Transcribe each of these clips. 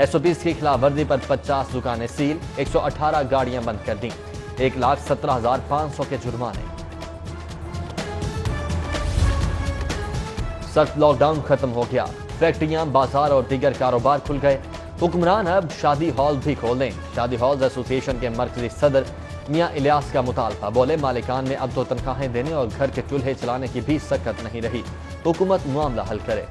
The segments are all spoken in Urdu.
SOPs کی خلاف ورزی پر 50 دکانیں سیل، 118 گاڑیاں بند کر دیں، 1,17,500 کے جرمانے۔ سخت لاک ڈاؤن ختم ہو گیا، فیکٹریاں، بازار اور دیگر کاروبار کھل گئے۔ حکمران اب شادی ہال بھی کھول دیں۔ شادی ہالز ایسوسی ایشن کے مرکزی صدر میاں الیاس کا مطالبہ، بولے مالکان میں اب تو تنخواہیں دینے اور گھر کے چولہے چلانے کی بھی سکت نہیں رہی، حکومت معاملہ حل کرے۔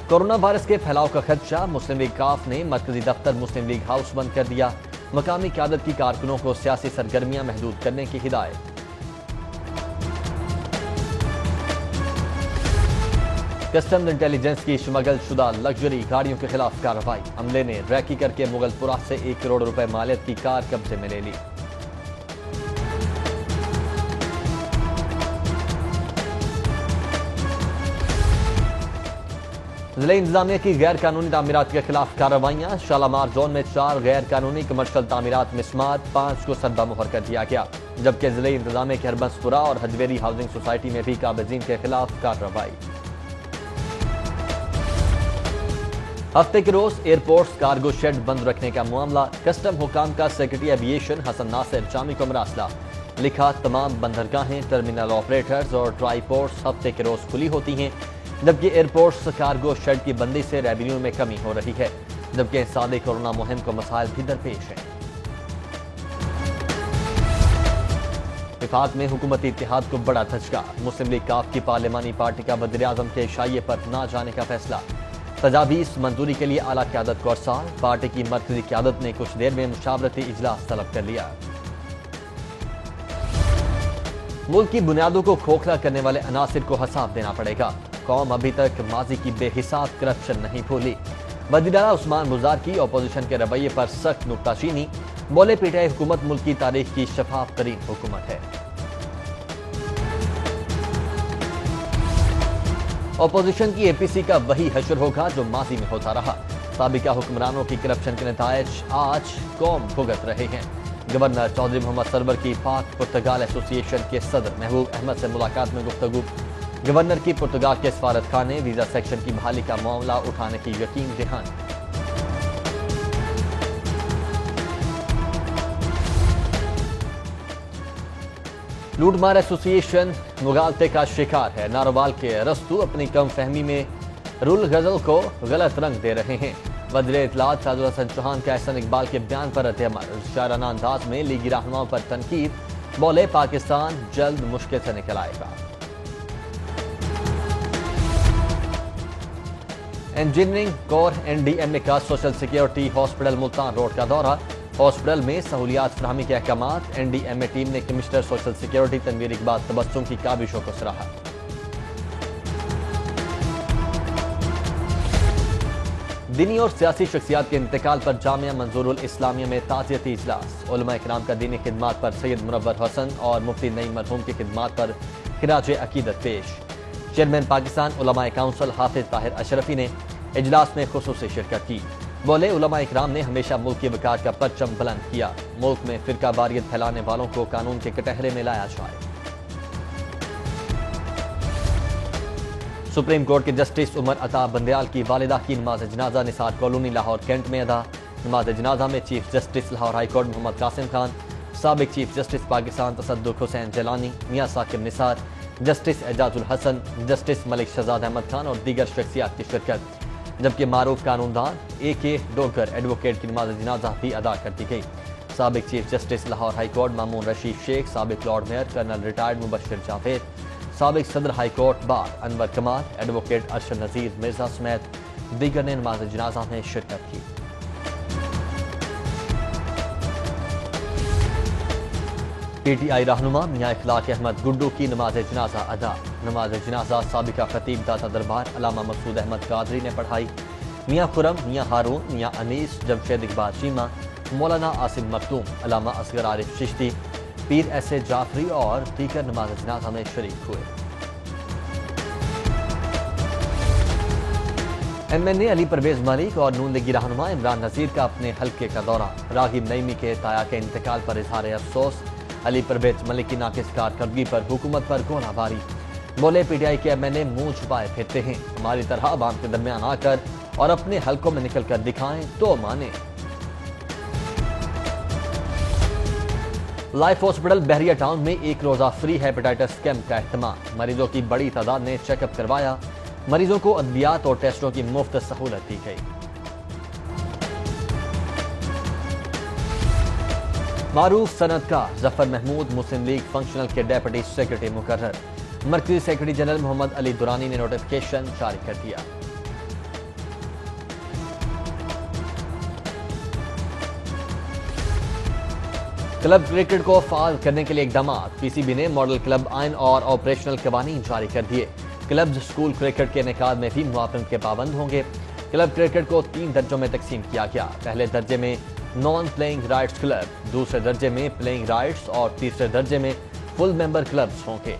کورونا وائرس کے پھیلاؤ کا خدشہ، مسلم لیگ کاف نے مرکزی دفتر مسلم لیگ ہاؤس بند کر دیا، مقامی قیادت کی کارکنوں کو سیاسی سرگرمیاں محدود کرنے کی ہدایت۔ کسٹمز انٹیلیجنس کی شمگل شدہ لگژری گاڑیوں کے خلاف کارروائی، عملے نے ریکی کر کے مغل پورہ سے 1 کروڑ روپے مالیت کی کار قبضے میں لے لی۔ ضلع انتظامیہ کی غیر قانونی تعمیرات کے خلاف کارروائیاں، شالامار زون میں 4 غیر قانونی کمرشل تعمیرات میں سماعت، 5 کو سربہ مہر کر دیا گیا، جبکہ ضلع انتظامیہ کے ہربنسپورہ اور حجویری ہاؤسنگ سوسائٹی میں بھی قابضین کے خلاف کارروائی۔ ہفتے کے روز ایئرپورٹس کارگو شیڈ بند رکھنے کا معاملہ، کسٹم حکام کا سیکرٹری ایوی ایشن حسن ناصر جامی کو مراسلہ، لکھا تمام بندرگاہیں، ٹرمینل آپریٹرز اور ٹرائی پورٹس ہفتے کے روز کھلی ہوتی ہیں، جبکہ ایئرپورٹس کارگو شیڈ کی بندی سے ریونیو میں کمی ہو رہی ہے، جبکہ سادے کورونا مہم کو مسائل بھی درپیش ہیں۔ وفاق میں حکومتی اتحاد کو بڑا دھچکا، مسلم لیگ کاف کی پارلیمانی پارٹی کا وزیراعظم کے عشائیے پر نہ جانے کا فیصلہ، تجاویز منظوری کے لیے اعلیٰ قیادت کو ارسال، پارٹی کی مرکزی قیادت نے کچھ دیر میں مشاورتی اجلاس طلب کر لیا۔ ملک کی بنیادوں کو کھوکھلا کرنے والے عناصر کو حساب دینا پڑے گا، قوم ابھی تک ماضی کی بے حساب کرپشن نہیں بھولی، وزیر اعلیٰ عثمان بزدار کی اپوزیشن کے رویے پر سخت نکتہ چینی، بولے پی ٹی آئی حکومت ملک کی تاریخ کی شفاف ترین حکومت ہے۔ اپوزیشن کی APC کا وہی حشر ہوگا جو ماضی میں ہوتا رہا، سابقہ حکمرانوں کی کرپشن کے نتائج آج قوم بھگت رہے ہیں۔ گورنر چودھری محمد سرور کی پاک پرتگال ایسوسی ایشن کے صدر محبوب احمد سے ملاقات میں گفتگو، گورنر کی پرتگال کے سفارت خانے ویزا سیکشن کی بحالی کا معاملہ اٹھانے کی یقین دہانی۔ لوٹ مار ایسوسی ایشن مغالطے کا شکار ہے، ناروال کے ارسطو اپنی کم فہمی میں رول غزل کو غلط رنگ دے رہے ہیں، وزیر اطلاعات سعد الحسن چوہان کا احسن اقبال کے بیان پر رد عمل، شاعرانہ انداز میں لیگی رہنماؤں پر تنقید، بولے پاکستان جلد مشکل سے نکل آئے گا۔ انجینئرنگ کور NDMA کا social security hospital Multan road کا دورہ، ہاسپٹل میں سہولیات فراہمی کے احکامات، NDMA ٹیم نے commissioner social security Tanveer Iqbal Tabassum کی کاوشوں کو سراہا۔ دینی اور سیاسی شخصیات کے انتقال پر جامعہ منظور الاسلامیہ میں تعزیتی اجلاس، علماء کرام کا دینی خدمات پر سید منور حسن اور مفتی نعیم مرحوم کی خدمات پر خراج عقیدت پیش، چیئرمین پاکستان علماء کونسل حافظ طاہر اشرفی نے اجلاس میں خصوصی شرکت کی، بولے علماء اکرام نے ہمیشہ ملک کی وقار کا پرچم بلند کیا، ملک میں فرقہ واریت پھیلانے والوں کو قانون کے کٹہرے میں لایا جائے۔ سپریم کورٹ کے جسٹس عمر عطا بندیال کی والدہ کی نماز جنازہ نثار کالونی لاہور کینٹ میں ادا، نماز جنازہ میں chief justice Lahore high court Muhammad Qasim Khan, سابق chief justice Pakistan Tassaduq Hussain Jillani, Mian Saqib Nisar, justice Ijaz ul Ahsan, justice Malik Shahzad Ahmad Khan اور دیگر شخصیات کی شرکت، جبکہ معروف قانوندان AK ڈوگر ایڈوکیٹ کی نماز جنازہ بھی ادا کر دی گئی۔ سابق chief justice Lahore high court Mamoon Rashid Sheikh, سابق lord mayor colonel retired Mubashir Javed, سابق صدر high court bar Anwar Kamal, advocate Arshad Nazir Mirza سمیت دیگر نے نماز جنازہ میں شرکت کی۔ PTI رہنما میاں اخلاق احمد گڈو کی نماز جنازہ ادا، نماز جنازہ سابقہ خطیب داتا دربار علامہ مسعود احمد قادری نے پڑھائی، میاں خرم، میاں ہارون، میاں انیس، جمشید اقبال چیمہ، مولانا عاصم مختوم، علامہ اصغر عارف چشتی، پیر SA جعفری اور دیگر نماز جنازہ میں شریک ہوئے۔ MNA علی پرویز ملک اور نون لیگی رہنما عمران نذیر کا اپنے حلقے کا دورہ، راغب نعیمی کے تایا کے انتقال پر اظہار افسوس، علی پرویز ملک کی ناقص کارکردگی پر حکومت پر گولہ باری، بولے پی ٹی آئی کے MNA منہ چھپائے پھرتے ہیں، ہماری طرح عوام کے درمیان آ کر اور اپنے حلقوں میں نکل کر دکھائیں تو مانیں۔ لائف ہاسپٹل بحریہ ٹاؤن میں ایک روزہ فری ہیپیٹائٹس کیمپ کا اہتمام، مریضوں کی بڑی تعداد نے چیک اپ کروایا، مریضوں کو ادویات اور ٹیسٹوں کی مفت سہولت دی گئی۔ معروف صنعت کار ظفر محمود مسلم لیگ فنکشنل کے ڈیپٹی سیکرٹری مقرر، مرکزی سیکرٹری جنرل محمد علی درانی نے نوٹیفکیشن جاری کر دیا۔ کلب کرکٹ کو فعال کرنے کے لیے اقدامات، پی سی بی نے ماڈل کلب آئین اور آپریشنل قوانین جاری کر دیے، کلبز اسکول کرکٹ کے انعقاد میں بھی معاونت کے پابند ہوں گے۔ کلب کرکٹ کو 3 درجوں میں تقسیم کیا گیا، پہلے درجے میں نان پلینگ رائٹس کلب، دوسرے درجے میں پلینگ رائٹس اور تیسرے درجے میں فل ممبر کلبز ہوں گے۔